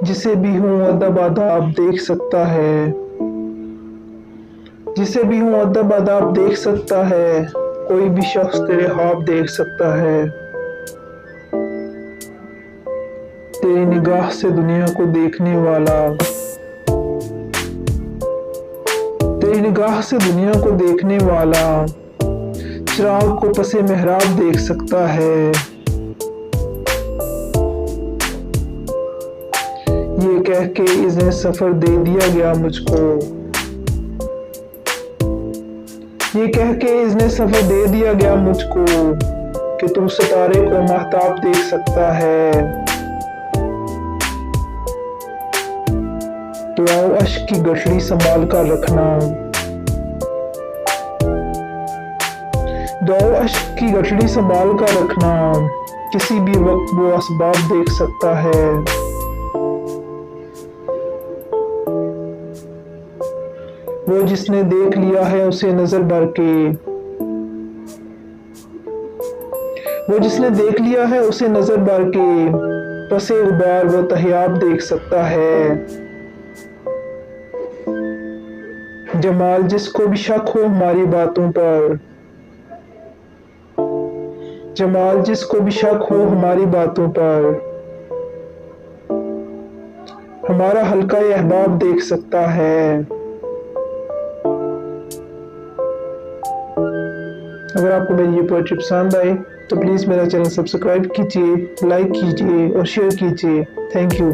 जिसे भी हूँ अदब आदाब देख सकता है, जिसे भी हूँ अदब आदाब देख सकता है, कोई भी शख्स तेरे ख्वाब देख सकता है। तेरी निगाह से दुनिया को देखने वाला, तेरी निगाह से दुनिया को देखने वाला चिराग को पसे मेहराब देख सकता है। ये कह के इज़्न सफर दे दिया गया मुझको, ये कह के इज़्न सफर दे दिया गया मुझको कि तू सितारे को महताब देख सकता है। दुआओ अश्क की गठरी संभाल कर रखना, दुआओ अश्क की गठरी संभाल कर रखना, किसी भी वक्त वो असबाब देख सकता है। वो जिसने देख लिया है उसे नजर भर के, वो जिसने देख लिया है उसे नजर भर के पसे गुबार वो तहयाब देख सकता है। जमाल जिसको भी शक हो हमारी बातों पर, जमाल जिसको भी शक हो हमारी बातों पर, हमारा हल्का अहबाब देख सकता है। अगर आपको मेरी ये पोएट्री पसंद आए तो प्लीज़ मेरा चैनल सब्सक्राइब कीजिए, लाइक कीजिए और शेयर कीजिए। Thank you.